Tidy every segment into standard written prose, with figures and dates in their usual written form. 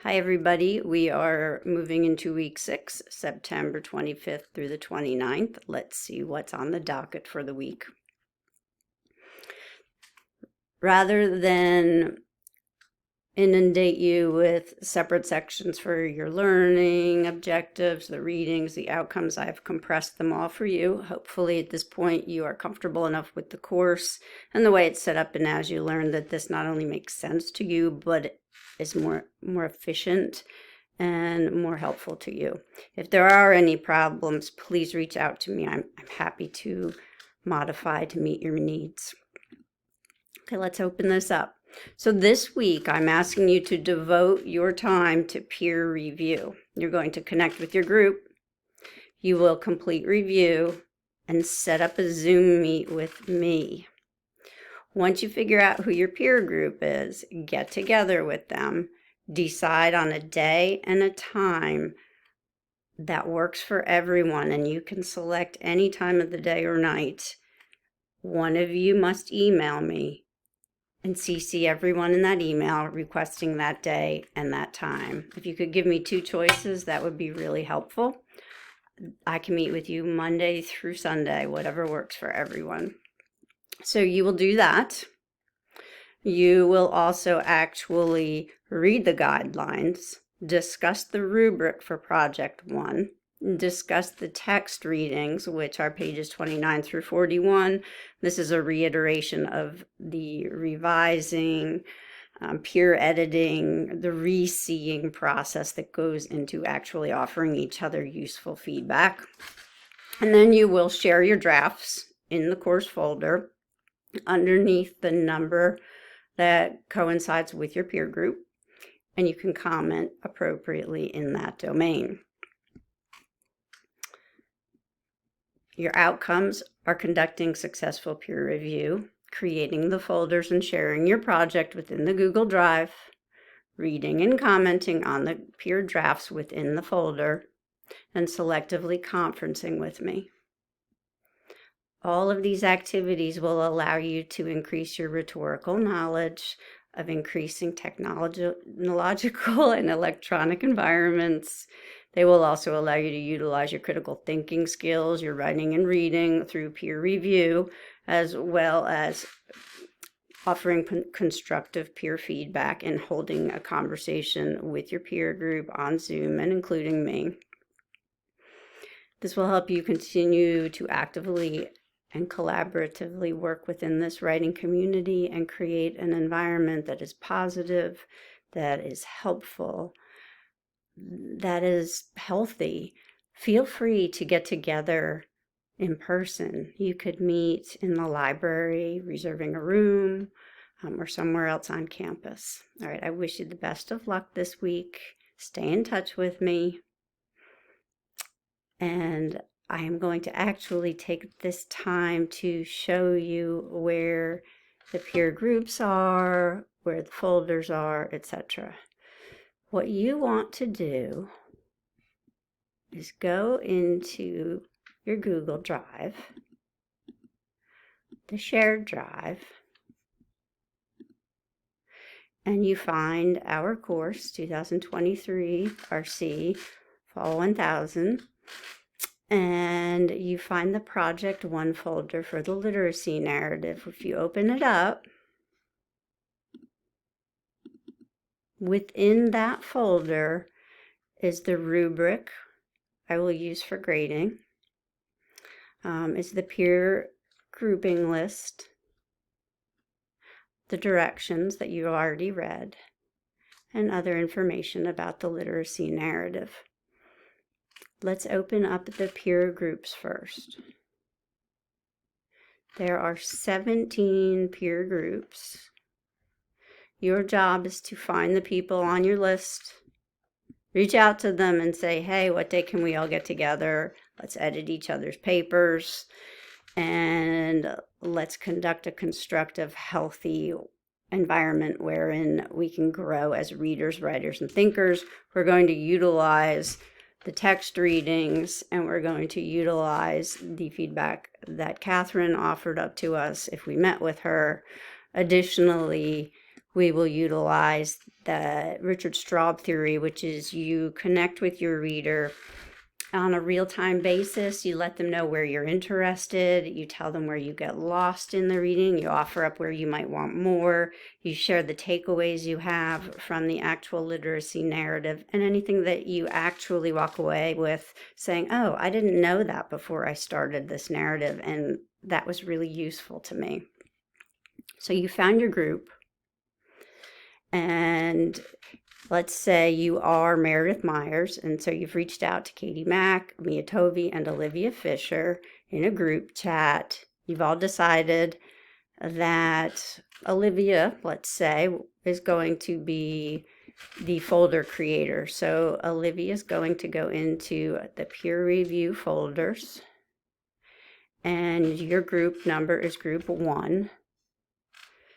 Hi, everybody. We are moving into week 6, September 25th through the 29th. Let's see what's on the docket for the week. Rather than inundate you with separate sections for your learning objectives, the readings, the outcomes, I've compressed them all for you. Hopefully at this point you are comfortable enough with the course and the way it's set up, and as you learn that this not only makes sense to you, but is more efficient and more helpful to you. If there are any problems, please reach out to me. I'm happy to modify to meet your needs. Okay, let's open this up. So this week, I'm asking you to devote your time to peer review. You're going to connect with your group. You will complete review and set up a Zoom meet with me. Once you figure out who your peer group is, get together with them, decide on a day and a time that works for everyone, and you can select any time of the day or night. One of you must email me and CC everyone in that email requesting that day and that time. If you could give me 2 choices, that would be really helpful. I can meet with you Monday through Sunday, whatever works for everyone. So you will do that. You will also actually read the guidelines, discuss the rubric for Project 1, discuss the text readings, which are pages 29 through 41. This is a reiteration of the revising, peer editing, the re-seeing process that goes into actually offering each other useful feedback. And then you will share your drafts in the course folder underneath the number that coincides with your peer group, and you can comment appropriately in that domain. Your outcomes are conducting successful peer review, creating the folders and sharing your project within the Google Drive, reading and commenting on the peer drafts within the folder, and selectively conferencing with me. All of these activities will allow you to increase your rhetorical knowledge of increasing technological and electronic environments. They will also allow you to utilize your critical thinking skills, your writing and reading through peer review, as well as offering constructive peer feedback and holding a conversation with your peer group on Zoom and including me. This will help you continue to actively and collaboratively work within this writing community and create an environment that is positive, that is helpful, that is healthy. Feel free to get together in person. You could meet in the library, reserving a room, or somewhere else on campus. All right, I wish you the best of luck this week. Stay in touch with me. And I am going to actually take this time to show you where the peer groups are, where the folders are, etc. What you want to do is go into your Google Drive, the shared drive, and you find our course, 2023 RC Fall 1000, and you find the Project 1 folder for the literacy narrative. If you open it up, within that folder is the rubric I will use for grading. Is the peer grouping list, the directions that you already read, and other information about the literacy narrative. Let's open up the peer groups first. There are 17 peer groups. Your job is to find the people on your list, reach out to them and say, hey, what day can we all get together? Let's edit each other's papers, and let's conduct a constructive, healthy environment wherein we can grow as readers, writers, and thinkers. We're going to utilize the text readings, and we're going to utilize the feedback that Catherine offered up to us if we met with her. Additionally, we will utilize the Richard Straub theory, which is you connect with your reader on a real-time basis. You let them know where you're interested. You tell them where you get lost in the reading. You offer up where you might want more. You share the takeaways you have from the actual literacy narrative, and anything that you actually walk away with saying, oh, I didn't know that before I started this narrative, and that was really useful to me. So you found your group, and let's say you are Meredith Myers, and so you've reached out to Katie Mack, Mia Tovey, and Olivia Fisher in a group chat. You've all decided that Olivia, let's say, is going to be the folder creator. So Olivia is going to go into the peer review folders, and your group number is group 1.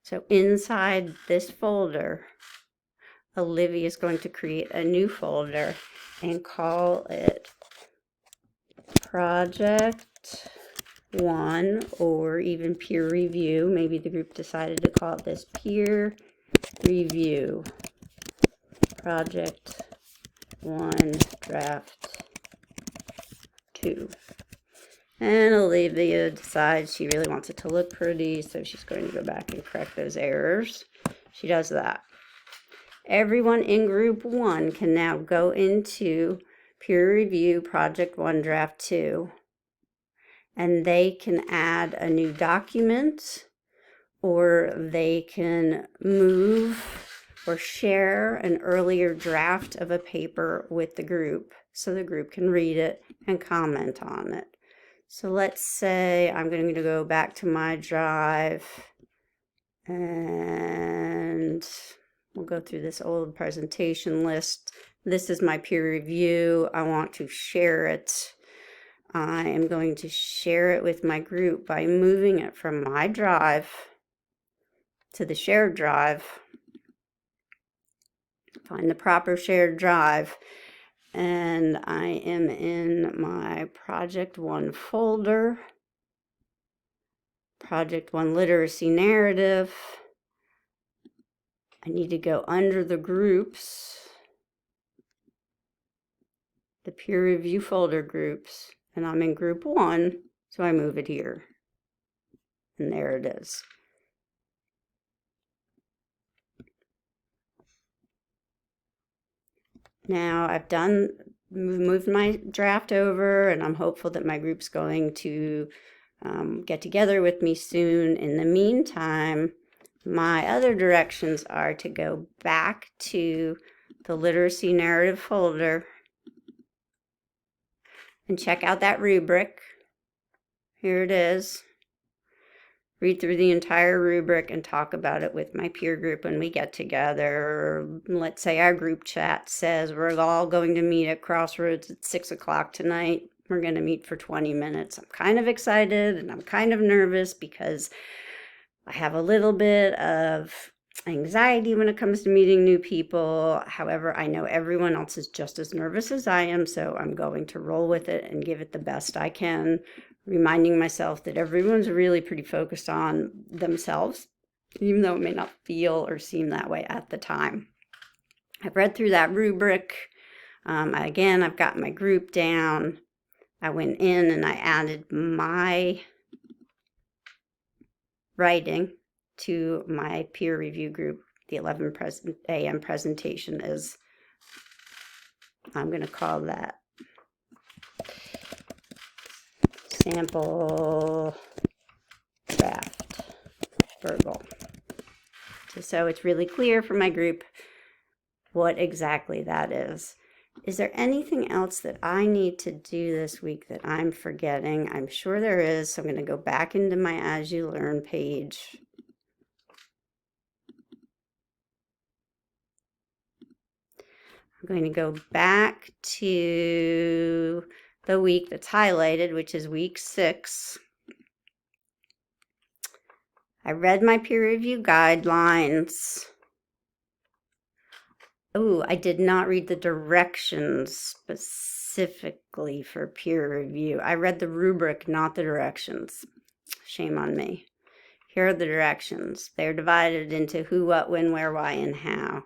So inside this folder, Olivia is going to create a new folder and call it Project 1, or even Peer Review. Maybe the group decided to call it this Peer Review Project 1 Draft 2. And Olivia decides she really wants it to look pretty, so she's going to go back and correct those errors. She does that. Everyone in group 1 can now go into Peer Review Project 1 Draft 2, and they can add a new document, or they can move or share an earlier draft of a paper with the group so the group can read it and comment on it. So let's say I'm going to go back to my drive, and we'll go through this old presentation list. This is my peer review. I want to share it. I am going to share it with my group by moving it from my drive to the shared drive. Find the proper shared drive, and I am in my Project 1 folder, Project 1 Literacy Narrative. I need to go under the groups, the peer review folder groups, and I'm in group 1, so I move it here. And there it is. Now I've moved my draft over, and I'm hopeful that my group's going to get together with me soon. In the meantime, my other directions are to go back to the literacy narrative folder and check out that rubric. Here it is. Read through the entire rubric and talk about it with my peer group when we get together. Let's say our group chat says we're all going to meet at Crossroads at 6 o'clock tonight. We're going to meet for 20 minutes. I'm kind of excited and I'm kind of nervous because I have a little bit of anxiety when it comes to meeting new people. However, I know everyone else is just as nervous as I am, so I'm going to roll with it and give it the best I can, reminding myself that everyone's really pretty focused on themselves, even though it may not feel or seem that way at the time. I've read through that rubric. Again, I've got my group down. I went in and I added my writing to my peer review group. The 11 a.m. presentation is, I'm going to call that sample draft verbal. So it's really clear for my group what exactly that is. Is there anything else that I need to do this week that I'm forgetting? I'm sure there is, so I'm going to go back into my As You Learn page. I'm going to go back to the week that's highlighted, which is week 6. I read my peer review guidelines. Oh, I did not read the directions specifically for peer review. I read the rubric, not the directions. Shame on me. Here are the directions. They're divided into who, what, when, where, why, and how.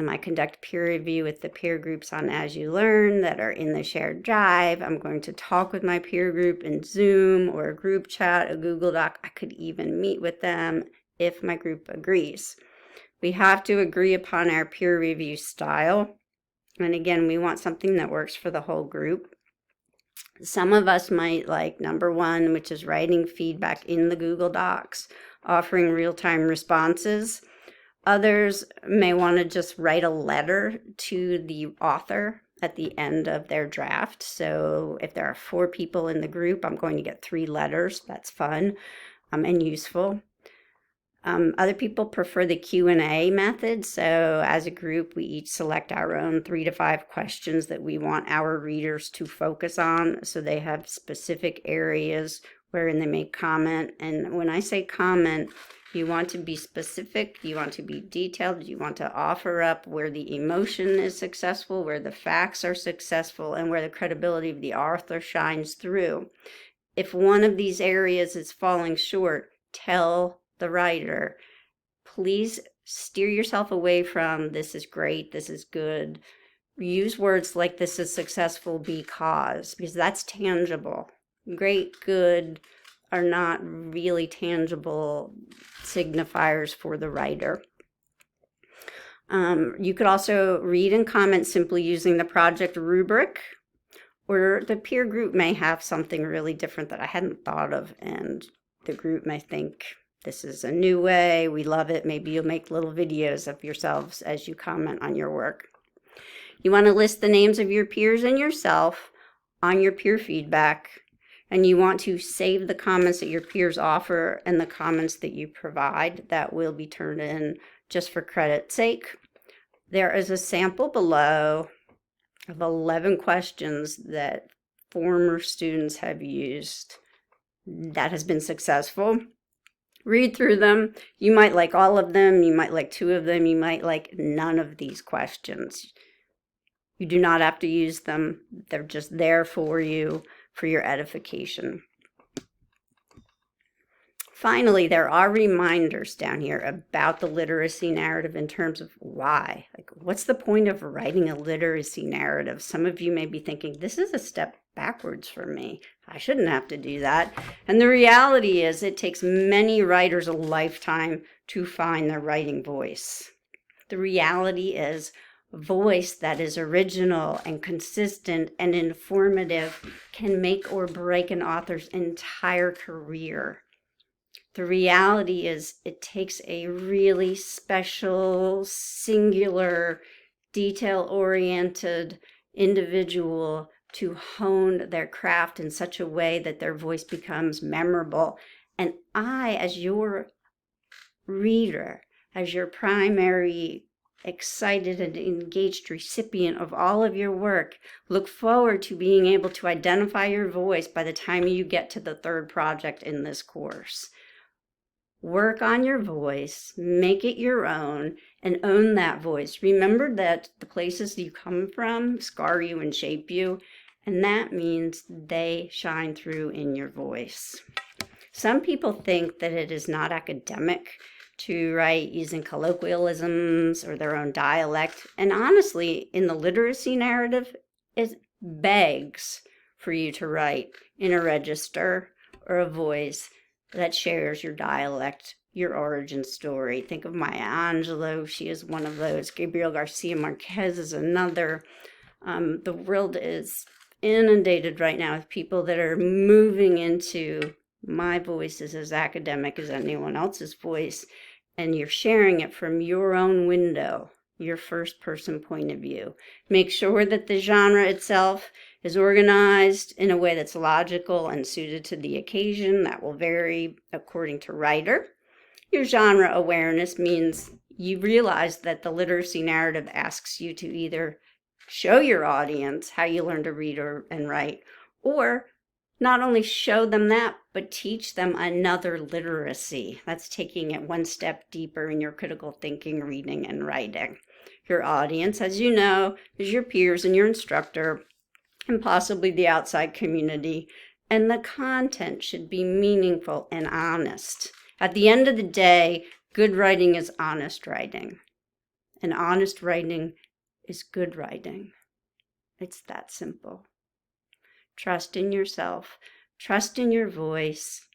I conduct peer review with the peer groups on As You Learn that are in the shared drive. I'm going to talk with my peer group in Zoom or a group chat, a Google Doc. I could even meet with them if my group agrees. We have to agree upon our peer review style. And again, we want something that works for the whole group. Some of us might like number one, which is writing feedback in the Google Docs, offering real-time responses. Others may want to just write a letter to the author at the end of their draft. So if there are 4 people in the group, I'm going to get 3 letters. That's fun and useful. Other people prefer the Q&A method. So as a group, we each select our own 3 to 5 questions that we want our readers to focus on. So they have specific areas wherein they make comment. And when I say comment, you want to be specific, you want to be detailed, you want to offer up where the emotion is successful, where the facts are successful, and where the credibility of the author shines through. If one of these areas is falling short, tell the writer. Please steer yourself away from this is great, this is good. Use words like this is successful because that's tangible. Great, good are not really tangible signifiers for the writer. You could also read and comment simply using the project rubric, or the peer group may have something really different that I hadn't thought of, and the group may think, this is a new way, we love it. Maybe you'll make little videos of yourselves as you comment on your work. You want to list the names of your peers and yourself on your peer feedback, and you want to save the comments that your peers offer and the comments that you provide. That will be turned in just for credit's sake. There is a sample below of 11 questions that former students have used that has been successful. Read through them. You might like all of them. You might like 2 of them. You might like none of these questions. You do not have to use them. They're just there for you, for your edification. Finally, there are reminders down here about the literacy narrative in terms of why. Like, what's the point of writing a literacy narrative? Some of you may be thinking, this is a step backwards for me. I shouldn't have to do that. And the reality is it takes many writers a lifetime to find their writing voice. The reality is voice that is original and consistent and informative can make or break an author's entire career. The reality is it takes a really special, singular, detail-oriented individual to hone their craft in such a way that their voice becomes memorable. And I, as your reader, as your primary excited and engaged recipient of all of your work, look forward to being able to identify your voice by the time you get to the 3rd project in this course. Work on your voice, make it your own, and own that voice. Remember that the places you come from scar you and shape you, and that means they shine through in your voice. Some people think that it is not academic to write using colloquialisms or their own dialect. And honestly, in the literacy narrative, it begs for you to write in a register or a voice that shares your dialect, your origin story. Think of Maya Angelou. She is one of those. Gabriel Garcia Marquez is another. The world is inundated right now with people that are moving into my voice is as academic as anyone else's voice, and you're sharing it from your own window, your first person point of view. Make sure that the genre itself is organized in a way that's logical and suited to the occasion. That will vary according to writer. Your genre awareness means you realize that the literacy narrative asks you to either show your audience how you learn to read and write, or not only show them that, but teach them another literacy. That's taking it one step deeper in your critical thinking, reading, and writing. Your audience, as you know, is your peers and your instructor, and possibly the outside community. And the content should be meaningful and honest. At the end of the day, good writing is honest writing. And honest writing is good writing. It's that simple. Trust in yourself. Trust in your voice.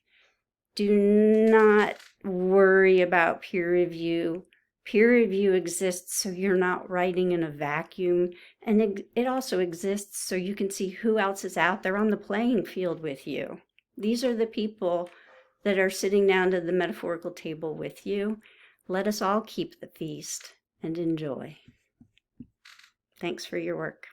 Do not worry about peer review. Peer review exists so you're not writing in a vacuum. And it also exists so you can see who else is out there on the playing field with you. These are the people that are sitting down to the metaphorical table with you. Let us all keep the feast and enjoy. Thanks for your work.